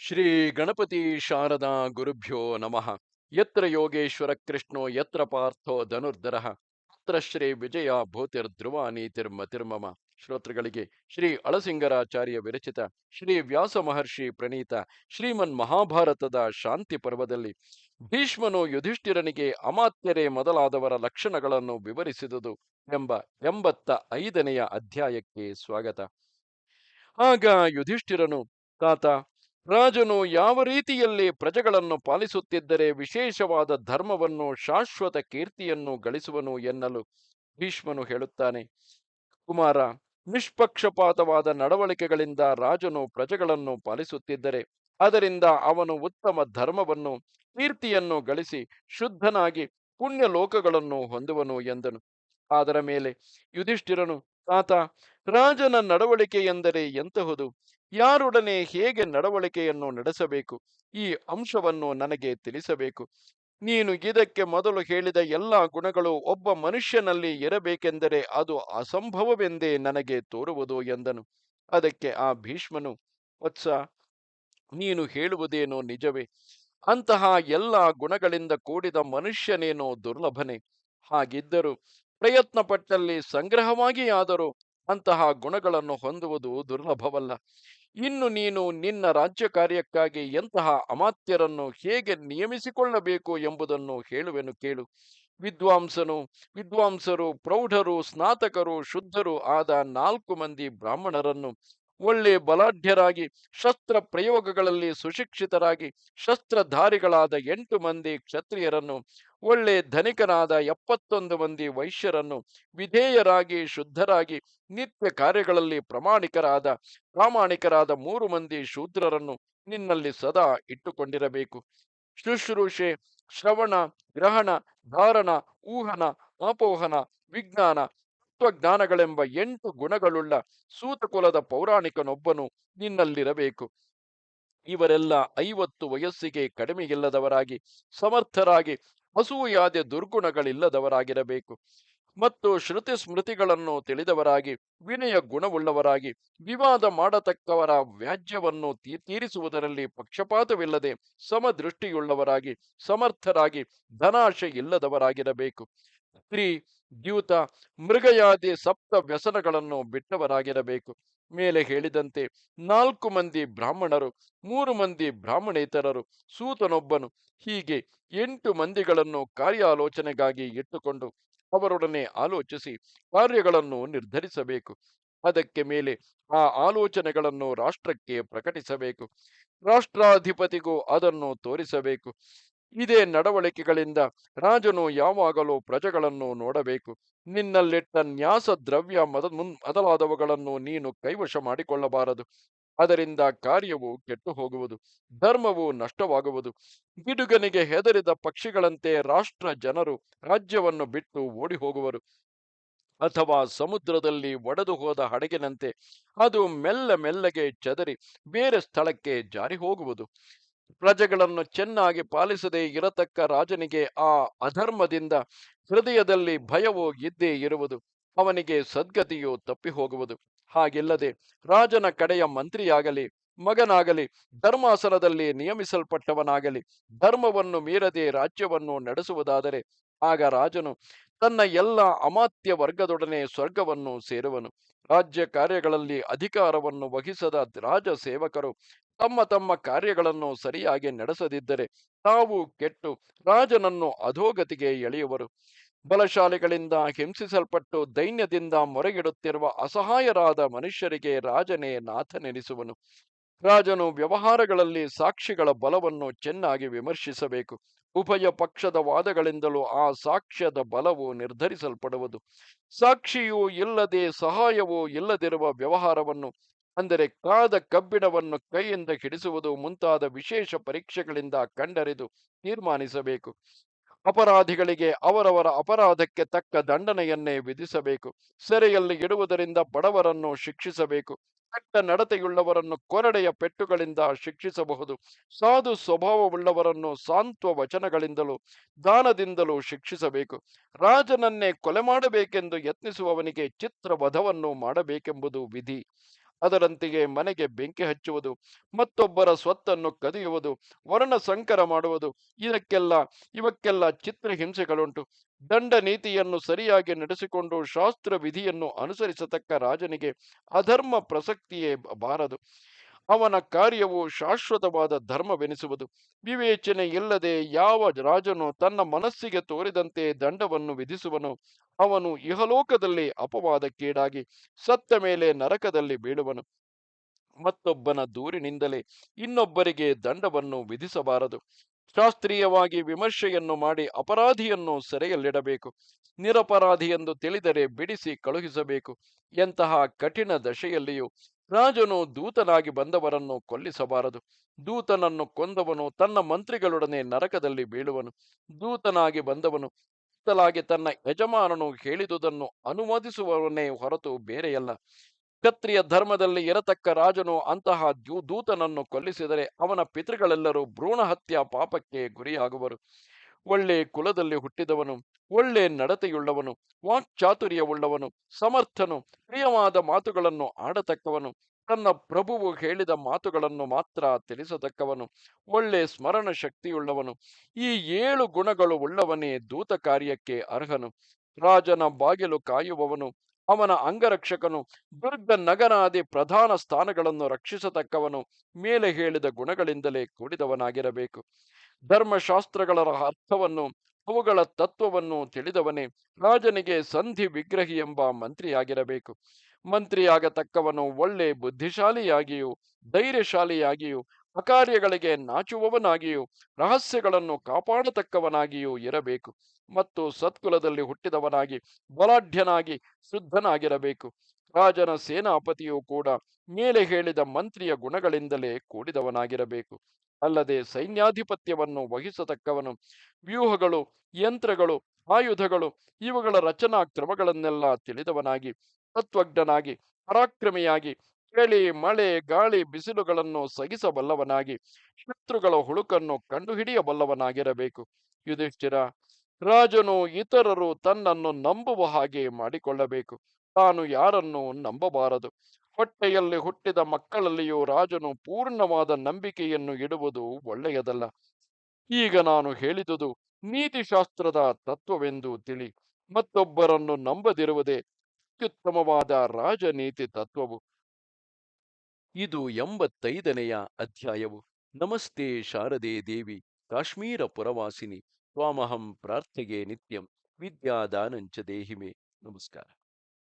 ಶ್ರೀ ಗಣಪತಿ ಶಾರದಾ ಗುರುಭ್ಯೋ ನಮಃ. ಯತ್ರ ಯೋಗೇಶ್ವರ ಕೃಷ್ಣೋ ಯತ್ರ ಪಾರ್ಥೋ ಧನುರ್ಧರಃ ತತ್ರ ಶ್ರೀ ವಿಜಯ ಭೂತಿರ್ಧ್ರುವ ನೀತಿರ್ಮತಿರ್ಮಮ. ಶ್ರೋತೃಗಳಿಗೆ ಶ್ರೀ ಅಳಸಿಂಗರಾಚಾರ್ಯ ವಿರಚಿತ ಶ್ರೀ ವ್ಯಾಸ ಮಹರ್ಷಿ ಪ್ರಣೀತ ಶ್ರೀಮನ್ ಮಹಾಭಾರತದ ಶಾಂತಿ ಪರ್ವದಲ್ಲಿ ಭೀಷ್ಮನು ಯುಧಿಷ್ಠಿರನಿಗೆ ಅಮಾತ್ಯರೇ ಮೊದಲಾದವರ ಲಕ್ಷಣಗಳನ್ನು ವಿವರಿಸಿದುದು ಎಂಬ 85ನೆಯ ಅಧ್ಯಾಯಕ್ಕೆ ಸ್ವಾಗತ. ಆಗ ಯುಧಿಷ್ಠಿರನು, ತಾತ, ರಾಜನು ಯಾವ ರೀತಿಯಲ್ಲಿ ಪ್ರಜೆಗಳನ್ನು ಪಾಲಿಸುತ್ತಿದ್ದರೆ ವಿಶೇಷವಾದ ಧರ್ಮವನ್ನು ಶಾಶ್ವತ ಕೀರ್ತಿಯನ್ನು ಗಳಿಸುವನು ಎನ್ನಲು ಭೀಷ್ಮನು ಹೇಳುತ್ತಾನೆ. ಕುಮಾರ, ನಿಷ್ಪಕ್ಷಪಾತವಾದ ನಡವಳಿಕೆಗಳಿಂದ ರಾಜನು ಪ್ರಜೆಗಳನ್ನು ಪಾಲಿಸುತ್ತಿದ್ದರೆ ಅದರಿಂದ ಅವನು ಉತ್ತಮ ಧರ್ಮವನ್ನು ಕೀರ್ತಿಯನ್ನು ಗಳಿಸಿ ಶುದ್ಧನಾಗಿ ಪುಣ್ಯ ಲೋಕಗಳನ್ನು ಹೊಂದುವನು ಎಂದನು. ಅದರ ಮೇಲೆ ಯುಧಿಷ್ಠಿರನು, ತಾತ, ರಾಜನ ನಡವಳಿಕೆ ಎಂದರೆ ಎಂತಹುದು? ಯಾರೊಡನೆ ಹೇಗೆ ನಡವಳಿಕೆಯನ್ನು ನಡೆಸಬೇಕು? ಈ ಅಂಶವನ್ನು ನನಗೆ ತಿಳಿಸಬೇಕು. ನೀನು ಇದಕ್ಕೆ ಮೊದಲು ಹೇಳಿದ ಎಲ್ಲ ಗುಣಗಳು ಒಬ್ಬ ಮನುಷ್ಯನಲ್ಲಿ ಇರಬೇಕೆಂದರೆ ಅದು ಅಸಂಭವವೆಂದೇ ನನಗೆ ತೋರುವುದು ಎಂದನು. ಅದಕ್ಕೆ ಆ ಭೀಷ್ಮನು, ವತ್ಸ, ನೀನು ಹೇಳುವುದೇನೋ ನಿಜವೇ. ಅಂತಹ ಎಲ್ಲ ಗುಣಗಳಿಂದ ಕೂಡಿದ ಮನುಷ್ಯನೇನೋ ದುರ್ಲಭನೆ. ಹಾಗಿದ್ದರೂ ಪ್ರಯತ್ನ ಪಟ್ಟಲ್ಲಿ ಸಂಗ್ರಹವಾಗಿಯಾದರೂ ಅಂತಹ ಗುಣಗಳನ್ನು ಹೊಂದುವುದು ದುರ್ಲಭವಲ್ಲ. ಇನ್ನು ನೀನು ನಿನ್ನ ರಾಜ್ಯ ಕಾರ್ಯಕ್ಕಾಗಿ ಎಂತಹ ಅಮಾತ್ಯರನ್ನು ಹೇಗೆ ನಿಯಮಿಸಿಕೊಳ್ಳಬೇಕು ಎಂಬುದನ್ನು ಹೇಳುವೆನು ಕೇಳು. ವಿದ್ವಾಂಸರು, ಪ್ರೌಢರು, ಸ್ನಾತಕರು, ಶುದ್ಧರು ಆದ 4 ಮಂದಿ ಬ್ರಾಹ್ಮಣರನ್ನು, ಒಳ್ಳೆ ಬಲಾಢ್ಯರಾಗಿ ಶಸ್ತ್ರ ಪ್ರಯೋಗಗಳಲ್ಲಿ ಸುಶಿಕ್ಷಿತರಾಗಿ ಶಸ್ತ್ರಧಾರಿಗಳಾದ 8 ಮಂದಿ ಕ್ಷತ್ರಿಯರನ್ನು, ಒಳ್ಳೆ ಧನಿಕನಾದ 71 ಮಂದಿ ವೈಶ್ಯರನ್ನು, ವಿಧೇಯರಾಗಿ ಶುದ್ಧರಾಗಿ ನಿತ್ಯ ಕಾರ್ಯಗಳಲ್ಲಿ ಪ್ರಾಮಾಣಿಕರಾದ 3 ಮಂದಿ ಶೂದ್ರರನ್ನು ನಿನ್ನಲ್ಲಿ ಸದಾ ಇಟ್ಟುಕೊಂಡಿರಬೇಕು. ಶುಶ್ರೂಷೆ, ಶ್ರವಣ, ಗ್ರಹಣ, ಧಾರಣ, ಊಹನ, ಆಪೋಹನ, ವಿಜ್ಞಾನ, ತತ್ವಜ್ಞಾನಗಳೆಂಬ 8 ಗುಣಗಳುಳ್ಳ ಸೂತಕುಲದ ಪೌರಾಣಿಕನೊಬ್ಬನು ನಿನ್ನಲ್ಲಿರಬೇಕು. ಇವರೆಲ್ಲ 50 ವಯಸ್ಸಿಗೆ ಕಡಿಮೆಯಿಲ್ಲದವರಾಗಿ ಸಮರ್ಥರಾಗಿ ಅಸೂಯಾದಿ ದುರ್ಗುಣಗಳಿಲ್ಲದವರಾಗಿರಬೇಕು. ಮತ್ತು ಶ್ರುತಿ ಸ್ಮೃತಿಗಳನ್ನು ತಿಳಿದವರಾಗಿ ವಿನಯ ಗುಣವುಳ್ಳವರಾಗಿ ವಿವಾದ ಮಾಡತಕ್ಕವರ ವ್ಯಾಜ್ಯವನ್ನು ತೀರಿಸುವುದರಲ್ಲಿ ಪಕ್ಷಪಾತವಿಲ್ಲದೆ ಸಮದೃಷ್ಟಿಯುಳ್ಳವರಾಗಿ ಸಮರ್ಥರಾಗಿ ಧನಾಶೆ ಇಲ್ಲದವರಾಗಿರಬೇಕು. ಸ್ತ್ರೀ, ದ್ಯೂತ, ಮೃಗಯಾದಿ ಸಪ್ತ ವ್ಯಸನಗಳನ್ನು ಬಿಟ್ಟವರಾಗಿರಬೇಕು. ಮೇಲೆ ಹೇಳಿದಂತೆ 4 ಮಂದಿ ಬ್ರಾಹ್ಮಣರು, 3 ಮಂದಿ ಬ್ರಾಹ್ಮಣೇತರರು, ಸೂತನೊಬ್ಬನು, ಹೀಗೆ 8 ಮಂದಿಗಳನ್ನು ಕಾರ್ಯಾಲೋಚನೆಗಾಗಿ ಇಟ್ಟುಕೊಂಡು ಅವರೊಡನೆ ಆಲೋಚಿಸಿ ಕಾರ್ಯಗಳನ್ನು ನಿರ್ಧರಿಸಬೇಕು. ಅದಕ್ಕೆ ಮೇಲೆ ಆ ಆಲೋಚನೆಗಳನ್ನು ರಾಷ್ಟ್ರಕ್ಕೆ ಪ್ರಕಟಿಸಬೇಕು. ರಾಷ್ಟ್ರಾಧಿಪತಿಗೂ ಅದನ್ನು ತೋರಿಸಬೇಕು. ಇದೇ ನಡವಳಿಕೆಗಳಿಂದ ರಾಜನು ಯಾವಾಗಲೂ ಪ್ರಜೆಗಳನ್ನು ನೋಡಬೇಕು. ನಿನ್ನಲ್ಲಿಟ್ಟ ನ್ಯಾಸ ದ್ರವ್ಯ ಮೊದಲಾದವುಗಳನ್ನು ನೀನು ಕೈವಶ ಮಾಡಿಕೊಳ್ಳಬಾರದು. ಅದರಿಂದ ಕಾರ್ಯವು ಕೆಟ್ಟು ಹೋಗುವುದು, ಧರ್ಮವು ನಷ್ಟವಾಗುವುದು. ಗಿಡುಗನಿಗೆ ಹೆದರಿದ ಪಕ್ಷಿಗಳಂತೆ ರಾಷ್ಟ್ರ ಜನರು ರಾಜ್ಯವನ್ನು ಬಿಟ್ಟು ಓಡಿ ಹೋಗುವರು. ಅಥವಾ ಸಮುದ್ರದಲ್ಲಿ ಒಡೆದು ಹೋದ ಹಡಗಿನಂತೆ ಅದು ಮೆಲ್ಲಗೆ ಚದರಿ ಬೇರೆ ಸ್ಥಳಕ್ಕೆ ಜಾರಿ ಹೋಗುವುದು. ಪ್ರಜೆಗಳನ್ನು ಚೆನ್ನಾಗಿ ಪಾಲಿಸದೇ ಇರತಕ್ಕ ರಾಜನಿಗೆ ಆ ಅಧರ್ಮದಿಂದ ಹೃದಯದಲ್ಲಿ ಭಯವು ಇದ್ದೇ ಇರುವುದು. ಅವನಿಗೆ ಸದ್ಗತಿಯು ತಪ್ಪಿ ಹೋಗುವುದು. ಹಾಗಿಲ್ಲದೆ ರಾಜನ ಕಡೆಯ ಮಂತ್ರಿಯಾಗಲಿ ಮಗನಾಗಲಿ ಧರ್ಮಾಸನದಲ್ಲಿ ನಿಯಮಿಸಲ್ಪಟ್ಟವನಾಗಲಿ ಧರ್ಮವನ್ನು ಮೀರದೆ ರಾಜ್ಯವನ್ನು ನಡೆಸುವುದಾದರೆ ಆಗ ರಾಜನು ತನ್ನ ಎಲ್ಲ ಅಮಾತ್ಯ ವರ್ಗದೊಡನೆ ಸ್ವರ್ಗವನ್ನು ಸೇರುವನು. ರಾಜ್ಯ ಕಾರ್ಯಗಳಲ್ಲಿ ಅಧಿಕಾರವನ್ನು ವಹಿಸದ ರಾಜ ಸೇವಕರು ತಮ್ಮ ತಮ್ಮ ಕಾರ್ಯಗಳನ್ನು ಸರಿಯಾಗಿ ನಡೆಸದಿದ್ದರೆ ತಾವು ಕೆಟ್ಟು ರಾಜನನ್ನು ಅಧೋಗತಿಗೆ ಎಳೆಯುವರು. ಬಲಶಾಲಿಗಳಿಂದ ಹಿಂಸಿಸಲ್ಪಟ್ಟು ದೈನ್ಯದಿಂದ ಮೊರೆಗಿಡುತ್ತಿರುವ ಅಸಹಾಯರಾದ ಮನುಷ್ಯರಿಗೆ ರಾಜನೇ ನಾಥನೆನಿಸುವನು. ರಾಜನು ವ್ಯವಹಾರಗಳಲ್ಲಿ ಸಾಕ್ಷಿಗಳ ಬಲವನ್ನು ಚೆನ್ನಾಗಿ ವಿಮರ್ಶಿಸಬೇಕು. ಉಭಯ ಪಕ್ಷದ ವಾದಗಳಿಂದಲೂ ಆ ಸಾಕ್ಷ್ಯದ ಬಲವು ನಿರ್ಧರಿಸಲ್ಪಡುವುದು. ಸಾಕ್ಷಿಯೂ ಇಲ್ಲದೆ ಸಹಾಯವೂ ಇಲ್ಲದಿರುವ ವ್ಯವಹಾರವನ್ನು, ಅಂದರೆ ಕಾದ ಕಬ್ಬಿಣವನ್ನು ಕೈಯಿಂದ ಹಿಡಿಸುವುದು ಮುಂತಾದ ವಿಶೇಷ ಪರೀಕ್ಷೆಗಳಿಂದ ಕಂಡರಿದು ತೀರ್ಮಾನಿಸಬೇಕು. ಅಪರಾಧಿಗಳಿಗೆ ಅವರವರ ಅಪರಾಧಕ್ಕೆ ತಕ್ಕ ದಂಡನೆಯನ್ನೇ ವಿಧಿಸಬೇಕು. ಸೆರೆಯಲ್ಲಿ ಇಡುವುದರಿಂದ ಬಡವರನ್ನು ಶಿಕ್ಷಿಸಬೇಕು. ಕೆಟ್ಟ ನಡತೆಯುಳ್ಳವರನ್ನು ಕೊರಡೆಯ ಪೆಟ್ಟುಗಳಿಂದ ಶಿಕ್ಷಿಸಬಹುದು. ಸಾಧು ಸ್ವಭಾವವುಳ್ಳವರನ್ನು ಸಾಂತ್ವ ವಚನಗಳಿಂದಲೂ ದಾನದಿಂದಲೂ ಶಿಕ್ಷಿಸಬೇಕು. ರಾಜನನ್ನೇ ಕೊಲೆ ಮಾಡಬೇಕೆಂದು ಯತ್ನಿಸುವವನಿಗೆ ಚಿತ್ರವಧವನ್ನು ಮಾಡಬೇಕೆಂಬುದು ವಿಧಿ. ಅದರಂತೆಯೇ ಮನೆಗೆ ಬೆಂಕಿ ಹಚ್ಚುವುದು, ಮತ್ತೊಬ್ಬರ ಸ್ವತ್ತನ್ನು ಕದಿಯುವುದು, ವರ್ಣ ಸಂಕರ ಮಾಡುವುದು, ಇವಕ್ಕೆಲ್ಲ ಚಿತ್ರಹಿಂಸೆಗಳುಂಟು. ದಂಡ ನೀತಿಯನ್ನು ಸರಿಯಾಗಿ ನಡೆಸಿಕೊಂಡು ಶಾಸ್ತ್ರ ವಿಧಿಯನ್ನು ಅನುಸರಿಸತಕ್ಕ ರಾಜನಿಗೆ ಅಧರ್ಮ ಪ್ರಸಕ್ತಿಯೇ ಬಾರದು. ಅವನ ಕಾರ್ಯವು ಶಾಶ್ವತವಾದ ಧರ್ಮವೆನಿಸುವುದು. ವಿವೇಚನೆ ಇಲ್ಲದೆ ಯಾವ ರಾಜನು ತನ್ನ ಮನಸ್ಸಿಗೆ ತೋರಿದಂತೆ ದಂಡವನ್ನು ವಿಧಿಸುವನು, ಅವನು ಇಹಲೋಕದಲ್ಲಿ ಅಪವಾದಕ್ಕೀಡಾಗಿ ಸತ್ತ ಮೇಲೆ ನರಕದಲ್ಲಿ ಬೀಳುವನು. ಮತ್ತೊಬ್ಬನ ದೂರಿನಿಂದಲೇ ಇನ್ನೊಬ್ಬರಿಗೆ ದಂಡವನ್ನು ವಿಧಿಸಬಾರದು. ಶಾಸ್ತ್ರೀಯವಾಗಿ ವಿಮರ್ಶೆಯನ್ನು ಮಾಡಿ ಅಪರಾಧಿಯನ್ನು ಸೆರೆಯಲ್ಲಿಡಬೇಕು. ನಿರಪರಾಧಿ ಎಂದು ತಿಳಿದರೆ ಬಿಡಿಸಿ ಕಳುಹಿಸಬೇಕು. ಎಂತಹ ಕಠಿಣ ದಶೆಯಲ್ಲಿಯೂ ರಾಜನು ದೂತನಾಗಿ ಬಂದವರನ್ನು ಕೊಲ್ಲಿಸಬಾರದು. ದೂತನನ್ನು ಕೊಂದವನು ತನ್ನ ಮಂತ್ರಿಗಳೊಡನೆ ನರಕದಲ್ಲಿ ಬೀಳುವನು. ದೂತನಾಗಿ ಬಂದವನು ತನ್ನ ಯಜಮಾನನು ಹೇಳಿದುದನ್ನು ಅನುಮೋದಿಸುವವನೇ ಹೊರತು ಬೇರೆಯಲ್ಲ. ಕ್ಷತ್ರಿಯ ಧರ್ಮದಲ್ಲಿ ಇರತಕ್ಕ ರಾಜನು ಅಂತಹ ದೂತನನ್ನು ಕೊಲ್ಲಿಸಿದರೆ ಅವನ ಪಿತೃಗಳೆಲ್ಲರೂ ಭ್ರೂಣ ಹತ್ಯಾ ಪಾಪಕ್ಕೆ ಗುರಿಯಾಗುವರು. ಒಳ್ಳೆ ಕುಲದಲ್ಲಿ ಹುಟ್ಟಿದವನು, ಒಳ್ಳೆ ನಡತೆಯುಳ್ಳವನು, ವಾಕ್ಚಾತುರ್ಯವುಳ್ಳವನು, ಸಮರ್ಥನು, ಪ್ರಿಯವಾದ ಮಾತುಗಳನ್ನು ಆಡತಕ್ಕವನು, ತನ್ನ ಪ್ರಭುವು ಹೇಳಿದ ಮಾತುಗಳನ್ನು ಮಾತ್ರ ತಿಳಿಸತಕ್ಕವನು, ಒಳ್ಳೆ ಸ್ಮರಣ ಶಕ್ತಿಯುಳ್ಳವನು, ಈ 7 ಗುಣಗಳು ಉಳ್ಳವನೇ ದೂತ ಕಾರ್ಯಕ್ಕೆ ಅರ್ಹನು. ರಾಜನ ಬಾಗಿಲು ಕಾಯುವವನು, ಅವನ ಅಂಗರಕ್ಷಕನು, ದುರ್ಗ ನಗರಾದಿ ಪ್ರಧಾನ ಸ್ಥಾನಗಳನ್ನು ರಕ್ಷಿಸತಕ್ಕವನು ಮೇಲೆ ಹೇಳಿದ ಗುಣಗಳಿಂದಲೇ ಕೂಡಿದವನಾಗಿರಬೇಕು. ಧರ್ಮಶಾಸ್ತ್ರಗಳ ಅರ್ಥವನ್ನು ಅವುಗಳ ತತ್ವವನ್ನು ತಿಳಿದವನೇ ರಾಜನಿಗೆ ಸಂಧಿ ವಿಗ್ರಹಿ ಎಂಬ ಮಂತ್ರಿಯಾಗಿರಬೇಕು. ಮಂತ್ರಿಯಾಗತಕ್ಕವನು ಒಳ್ಳೆ ಬುದ್ಧಿಶಾಲಿಯಾಗಿಯೂ ಧೈರ್ಯಶಾಲಿಯಾಗಿಯೂ ಅಕಾರ್ಯಗಳಿಗೆ ನಾಚುವವನಾಗಿಯೂ ರಹಸ್ಯಗಳನ್ನು ಕಾಪಾಡತಕ್ಕವನಾಗಿಯೂ ಇರಬೇಕು. ಮತ್ತು ಸತ್ಕುಲದಲ್ಲಿ ಹುಟ್ಟಿದವನಾಗಿ ಬಲಾಢ್ಯನಾಗಿ ಶುದ್ಧನಾಗಿರಬೇಕು. ರಾಜನ ಸೇನಾಪತಿಯೂ ಕೂಡ ಮೇಲೆ ಹೇಳಿದ ಮಂತ್ರಿಯ ಗುಣಗಳಿಂದಲೇ ಕೂಡಿದವನಾಗಿರಬೇಕು. ಅಲ್ಲದೆ ಸೈನ್ಯಾಧಿಪತ್ಯವನ್ನು ವಹಿಸತಕ್ಕವನು ವ್ಯೂಹಗಳು, ಯಂತ್ರಗಳು, ಆಯುಧಗಳು ಇವುಗಳ ರಚನಾ ಕ್ರಮಗಳನ್ನೆಲ್ಲ ತಿಳಿದವನಾಗಿ ತತ್ವಜ್ಞನಾಗಿ ಪರಾಕ್ರಮಿಯಾಗಿ ಚಳಿ ಮಳೆ ಗಾಳಿ ಬಿಸಿಲುಗಳನ್ನು ಸಹಿಸಬಲ್ಲವನಾಗಿ ಶತ್ರುಗಳ ಹುಳುಕನ್ನು ಕಂಡುಹಿಡಿಯಬಲ್ಲವನಾಗಿರಬೇಕು. ಯುಧಿಷ್ಠಿರ, ರಾಜನು ಇತರರು ತನ್ನನ್ನು ನಂಬುವ ಹಾಗೆ ಮಾಡಿಕೊಳ್ಳಬೇಕು. ತಾನು ಯಾರನ್ನು ನಂಬಬಾರದು. ಹೊಟ್ಟೆಯಲ್ಲಿ ಹುಟ್ಟಿದ ಮಕ್ಕಳಲ್ಲಿಯೂ ರಾಜನು ಪೂರ್ಣವಾದ ನಂಬಿಕೆಯನ್ನು ಇಡುವುದು ಒಳ್ಳೆಯದಲ್ಲ. ಈಗ ನಾನು ಹೇಳಿದುದು ನೀತಿಶಾಸ್ತ್ರದ ತತ್ವವೆಂದು ತಿಳಿ. ಮತ್ತೊಬ್ಬರನ್ನು ನಂಬದಿರುವುದೇ ಅತ್ಯುತ್ತಮವಾದ ರಾಜನೀತಿ ತತ್ವವು. ಇದು 85ನೆಯ ಅಧ್ಯಾಯವು. ನಮಸ್ತೆ ಶಾರದೆ ದೇವಿ, ಕಾಶ್ಮೀರ ಪುರವಾಸಿನಿ, ತ್ವಾಮಹಂ ಪ್ರಾರ್ಥೆಗೆ ನಿತ್ಯಂ, ವಿದ್ಯಾದಾನಂಚ ದೇಹಿಮೆ. ನಮಸ್ಕಾರ.